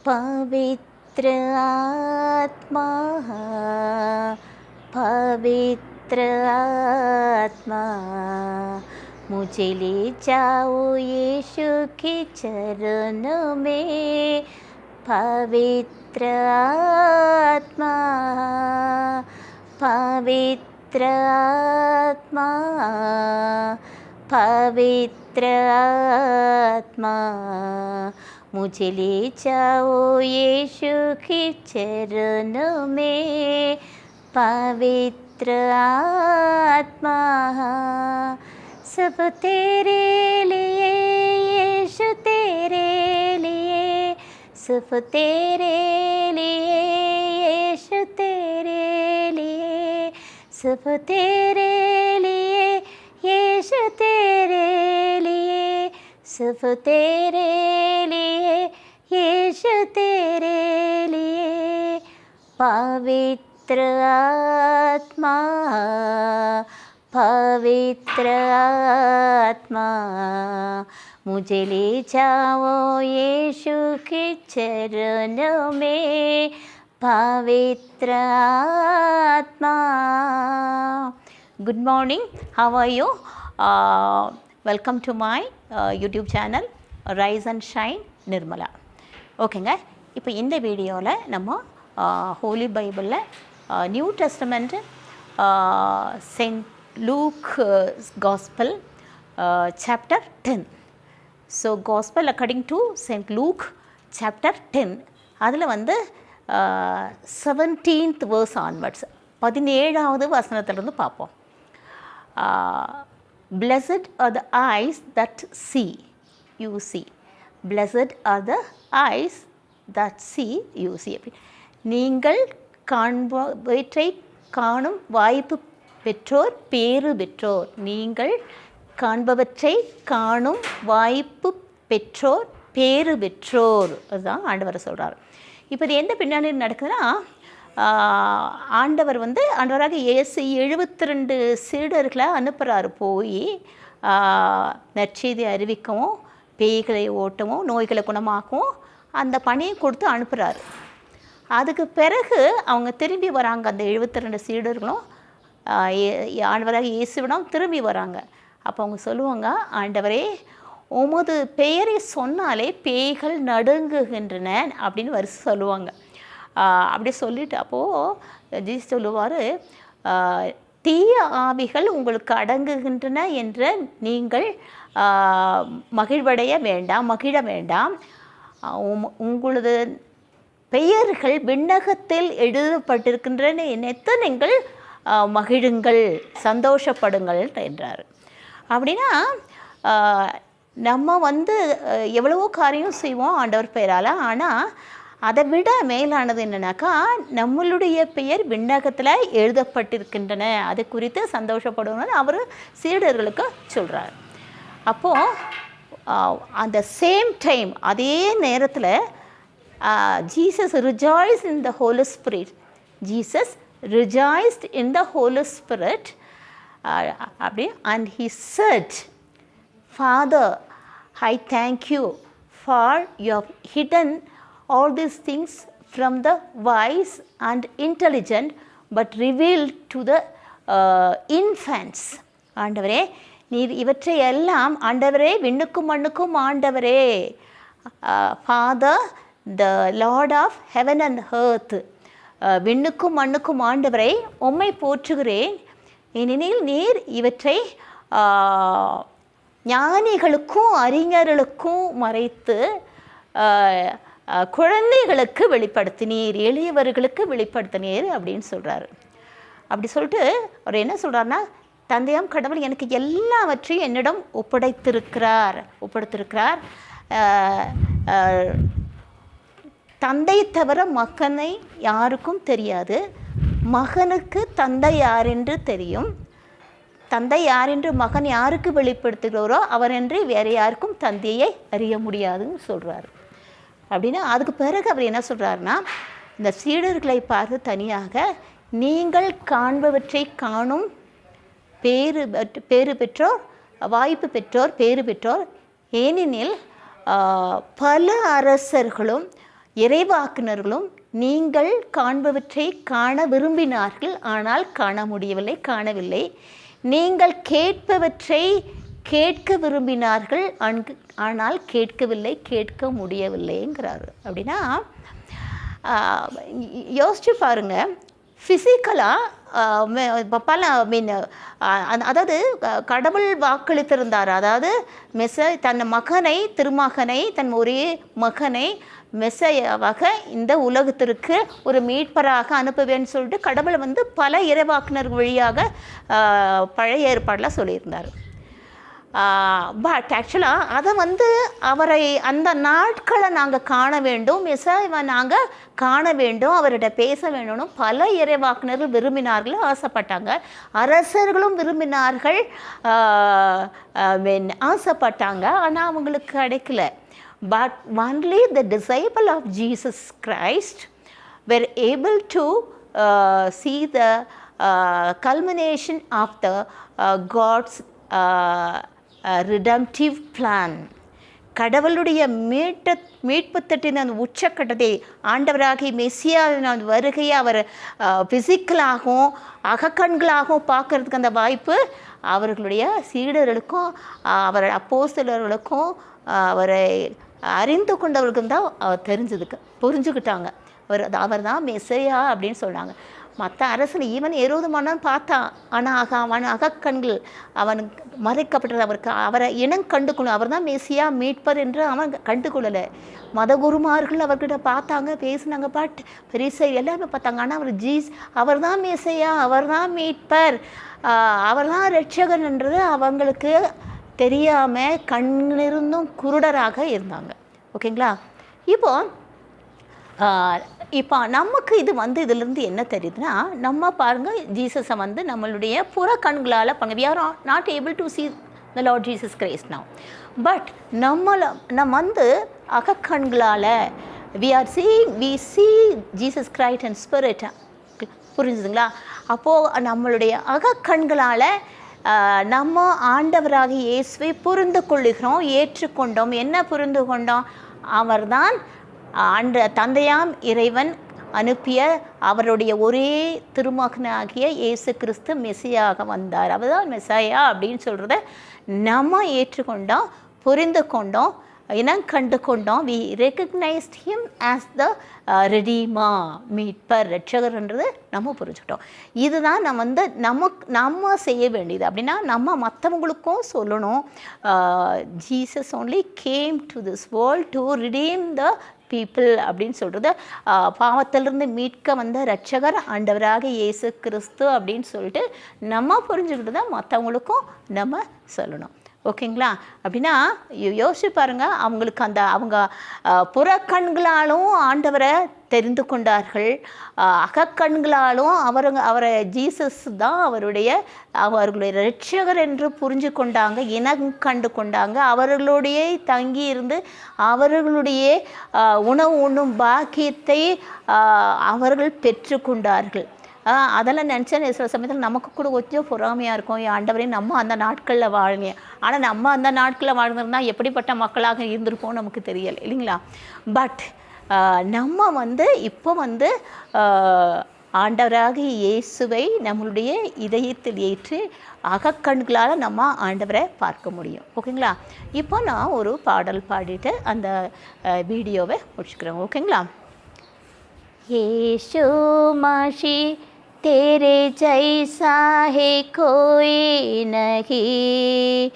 पवित्र आत्मा पवित्र आत्मा मुझे ले जाओ यीशु के चरणों में। पवित्र आत्मा पवित्र आत्मा पवित्र आत्मा मुझे ले जाओ यीशु के चरणों में। पवित्र आत्मा सब तेरे लिए यीशु तेरे लिए, सब तेरे लिए यीशु तेरे लिए, सब तेरे लिए यीशु तेरे लिए, सब तेरे लिए यीशु तेरे लिए। पवित्र आत्मा पवित्र आत्मा मुझे ले जाओ यीशु के चरणों में। पवित्र आत्मा। Good morning, how are you? Welcome to my YouTube channel Rise and Shine Nirmala. ஓகேங்க, இப்போ இந்த வீடியோவில் நம்ம ஹோலி பைபிளில் New Testament Saint Luke gospel chapter 10. So gospel according to Saint Luke chapter 10 அதில் வந்து 17th verse onwards 17வது வசனத்திலிருந்து பார்ப்போம். Blessed are the eyes that see, you see. Blessed are the eyes that see, you see. நீங்கள் காண்பவற்றை காணும் வாய்ப்பு பெற்றோர் பேறு பெற்றோர். நீங்கள் காண்பவற்றை காணும் வாய்ப்பு பெற்றோர் பேறு பெற்றோர். அதுதான் ஆண்டவர் சொல்கிறார். இப்போ இது எந்த பின்னாடி நடக்குதுன்னா, ஆண்டவர் வந்து ஆண்டவராக இயேசு 72 சீடர்களை அனுப்புகிறார். போய் நற்செய்தி அறிவிக்கவும், பேய்களை ஓட்டவும், நோய்களை குணமாக்கவும் அந்த பணியை கொடுத்து அனுப்புகிறாரு. அதுக்கு பிறகு அவங்க திரும்பி வராங்க. அந்த 72 சீடர்களும் ஆண்டவராக இயேசுவிடம் திரும்பி வராங்க. அப்போ அவங்க சொல்லுவாங்க, ஆண்டவரே உமது பெயரை சொன்னாலே பேய்கள் நடுங்குகின்றன அப்படின்னு வரிசை சொல்லுவாங்க. அப்படி சொல்லிட்டு அப்போது ஜீசஸ் சொல்லுவார், தீய ஆவிகள் உங்களுக்கு அடங்குகின்றன என்ற நீங்கள் மகிழ வேண்டாம். உங்களது பெயர்கள் விண்ணகத்தில் எழுதப்பட்டிருக்கின்றன நினைத்து நீங்கள் மகிழுங்கள், சந்தோஷப்படுங்கள் என்றார். அப்படின்னா நம்ம வந்து எவ்வளவோ காரியம் செய்வோம் ஆண்டவர் பெயரால். ஆனால் அதை விட மேலானது என்னன்னாக்கா, நம்மளுடைய பெயர் விண்ணகத்தில் எழுதப்பட்டிருக்கின்றன, அது குறித்து சந்தோஷப்படணும்னு அவர் சீடர்களுக்கு சொல்கிறார். அப்போது அந்த சேம் டைம் அதே நேரத்தில் Jesus rejoiced in the Holy Spirit. Jesus rejoiced in the Holy Spirit. And he said, Father, I thank you for you have hidden all these things from the wise and intelligent, but revealed to the infants. ஆண்டவரே, நீர் இவற்றை எல்லாம் ஆண்டவரே, விண்ணுக்கும் மண்ணுக்கும் ஆண்டவரே, father the lord of heaven and earth, விண்ணுக்கும் மண்ணுக்கும் ஆண்டவரை உம்மை போற்றுகிறேன். ஏனெனில் நீர் இவற்றை ஞானிகளுக்கும் அறிஞர்களுக்கும் மறைத்து குழந்தைகளுக்கு வெளிப்படுத்தினீர், எளியவர்களுக்கு வெளிப்படுத்தினீர் அப்படின்னு சொல்கிறாரு. அப்படி சொல்லிட்டு அவர் என்ன சொல்கிறாருன்னா, தந்தையாம் கடவுள் எனக்கு எல்லாவற்றையும் என்னிடம் ஒப்படைத்திருக்கிறார். தந்தை தவிர மகனை யாருக்கும் தெரியாது, மகனுக்கு தந்தை யார் என்று தெரியும். தந்தை யார் என்று மகன் யாருக்கு வெளிப்படுத்துகிறாரோ அவரென்று வேறு யாருக்கும் தந்தையை அறிய முடியாதுன்னு சொல்கிறார். அப்படின்னா அதுக்கு பிறகு அவர் என்ன சொல்கிறாருன்னா, இந்த சீடர்களை பார்த்து தனியாக, நீங்கள் காண்பவற்றை காணும் பேறு பெற்றோர், வாய்ப்பு பெற்றோர், பேறு பெற்றோர். ஏனெனில் பல அரசர்களும் இறைவாக்குனர்களும் நீங்கள் காண்பவற்றை காண விரும்பினார்கள், ஆனால் காண முடியவில்லை, காணவில்லை. நீங்கள் கேட்பவற்றை கேட்க விரும்பினார்கள், ஆனால் கேட்கவில்லை, கேட்க முடியவில்லைங்கிறாரு. அப்படின்னா யோசிச்சு பாருங்கள், ஃபிசிக்கலாக பல அதாவது கடவுள் வாக்களித்திருந்தார். அதாவது தன் மகனை, திருமகனை, தன் ஒரே மகனை மெசையாவாக இந்த உலகத்திற்கு ஒரு மீட்பராக அனுப்புவேன்னு சொல்லிட்டு கடவுள் பல இறைவாக்குனர் வழியாக பழைய ஏற்பாடில் சொல்லியிருந்தார். பட் ஆக்சுவலாக அதை அவரை அந்த நாட்களை நாங்கள் காண வேண்டும், மெசாவை நாங்கள் காண வேண்டும், அவர்கிட்ட பேச வேண்டும்னு பல இறைவாக்குனர்கள் விரும்பினார்கள், ஆசைப்பட்டாங்க. அரசர்களும் விரும்பினார்கள், ஆசைப்பட்டாங்க. ஆனால் அவங்களுக்கு கிடைக்கல. But only the disciple of Jesus Christ were able to see the culmination of the God's redemptive plan. கடவுளுடைய மீட்பு தட்டின் அந்த உச்சக்கட்டத்தை ஆண்டவராகி மெசியாவின் அந்த வருகையை அவர் ஃபிசிக்கலாகவும் அகக்கண்களாகவும் பார்க்கறதுக்கு அந்த வாய்ப்பு அவர்களுடைய சீடர்களுக்கும் அவர் அப்போஸ்தலர்களுக்கும் அவரை அறிந்து கொண்டவர்களுக்கும் தான் புரிஞ்சுக்கிட்டாங்க. அவர் தான் மெசையா அப்படின்னு சொன்னாங்க. மற்ற அரசன் ஈவன் ஏரோதுமானான்னு பார்த்தான், ஆனால் அவன் அகக்கண்கள் அவனுக்கு மறைக்கப்பட்டது. அவரை இனம் கண்டுக்கொள்ளும், அவர் தான் மெசியா மீட்பர் என்று அவன் கண்டுகொள்ளலை. மதகுருமார்கள் அவர்கிட்ட பார்த்தாங்க, பேசினாங்க, பட் பெரிய எல்லாமே பார்த்தாங்க. ஆனால் அவர் தான் மெசையா, அவர் தான் மீட்பர், அவர் தான் ரட்சகன் என்றது அவங்களுக்கு தெரியாமல் கண்ணிருந்தும் குருடராக இருந்தாங்க. ஓகேங்களா? இப்போ நமக்கு இதிலிருந்து என்ன தெரியுதுன்னா, நம்ம பாருங்கள், ஜீசஸை நம்மளுடைய புற கண்களால் we are not able to see the Lord Jesus Christ now. But நம்ம அகக்கண்களால் we see Jesus Christ and Spirit. புரிஞ்சுதுங்களா? அப்போது நம்மளுடைய அகக்கண்களால் நம்ம ஆண்டவராக இயேசுவை புரிந்து கொள்ளுகிறோம், ஏற்றுக்கொண்டோம். என்ன புரிந்து கொண்டோம்? அவர்தான் தந்தையாம் இறைவன் அனுப்பிய அவருடைய ஒரே திருமகனாகிய இயேசு கிறிஸ்து மெசியாக வந்தார், அவர்தான் மெசாயா அப்படின்னு சொல்கிறத நம்ம ஏற்றுக்கொண்டோம், புரிந்து கொண்டோம், இனம் கண்டு கொண்டோம். We recognised him as the redeemer, மீட்பர், ரட்சகர்ன்றது நம்ம புரிஞ்சுக்கிட்டோம். இதுதான் நம்ம செய்ய வேண்டியது. அப்படின்னா நம்ம மற்றவங்களுக்கும் சொல்லணும், Jesus only came to this world to redeem the people அப்படின்னு சொல்கிறது. பாவத்திலிருந்து மீட்க வந்த ரட்சகர் ஆண்டவராக இயேசு கிறிஸ்து அப்படின்னு சொல்லிட்டு நம்ம புரிஞ்சுக்கிட்டு தான் மற்றவங்களுக்கும் நம்ம சொல்லணும். ஓகேங்களா? அப்படின்னா யோசிச்சு பாருங்கள், அவங்களுக்கு அவங்க புறக்கண்களாலும் ஆண்டவரை தெரிந்து கொண்டார்கள், அகக்கண்களாலும் அவரை ஜீசஸ் தான் அவர்களுடைய ரட்சகர் என்று புரிஞ்சு கொண்டாங்க, இனம் கண்டு கொண்டாங்க. அவர்களுடைய தங்கி இருந்து அவர்களுடைய உணவு உண்ணும் பாக்கியத்தை அவர்கள் பெற்று கொண்டார்கள். அதெல்லாம் நினச்சேன். சில சமயத்தில் நமக்கு கூட கொஞ்சம் பொறாமையாக இருக்கும், ஆண்டவரே நம்ம அந்த நாட்களில் வாழ்ந்தேன், ஆனால் நம்ம அந்த நாட்களில் வாழ்ந்திருந்தால் எப்படிப்பட்ட மக்களாக இருந்திருப்போம் நமக்கு தெரியலை, இல்லைங்களா? பட் நம்ம இப்போ ஆண்டவராக இயேசுவை நம்மளுடைய இதயத்தில் ஏற்று அகக்கண்களால் நம்ம ஆண்டவரை பார்க்க முடியும். ஓகேங்களா? இப்போ நான் ஒரு பாடல் பாடிட்டு அந்த வீடியோவை முடிச்சுக்கிறேன். ஓகேங்களா? यीशु मसीह तेरे जैसा है कोई नहीं,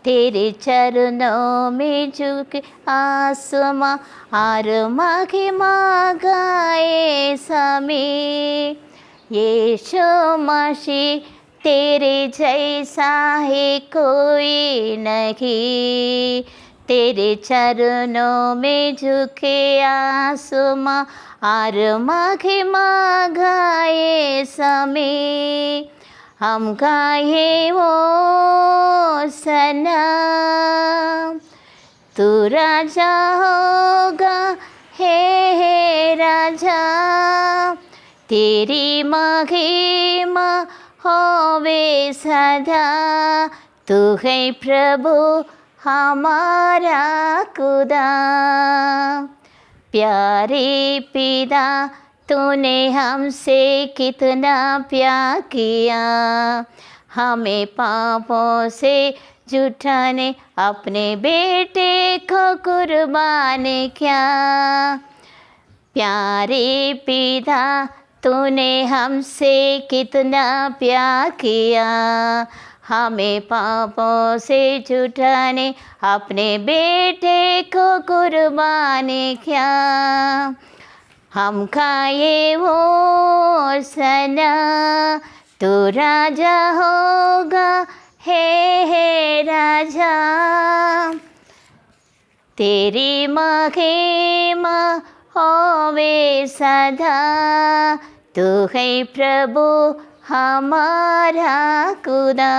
तेरे चरणों में झुक आसमां और महिमा गाए समय। यीशु मसीह तेरे जैसा है कोई नहीं, तेरे चरणों में झुके आसमां और महिमा गाए समय। हम गाए वो सनम, तू राजा होगा, हे राजा, तेरी महिमा होवे सदा। तू है प्रभु हमारा खुदा, प्यारे पिता तूने हमसे कितना प्यार किया, हमें पापों से जुटाने अपने बेटे को कुर्बान किया। प्यारे पिता तूने हमसे कितना प्यार किया, हमें पापों से छुटाने अपने बेटे को कुर्बान किया। हम खाए वो सना तू राजा होगा, हे राजा। तेरी महिमा होवे सदा, तू है प्रभु हमारा खुदा।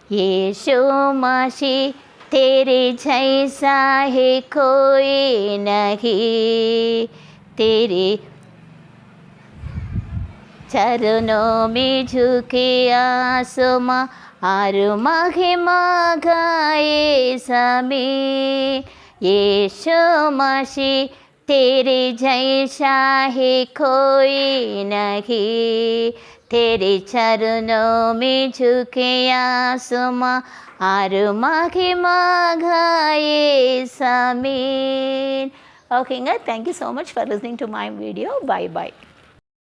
यीशु मसीह तेरे जैसा है कोई नहीं, तेरे चरणों में झुके आसमां और महिमा गाए ज़मीन। यीशु मसीह तेरे जैसा है कोई नहीं, तेरे चरणों में झुके आसमां और महिमा गाए ज़मीन। Okay, thank you so much for listening to my video. Bye bye.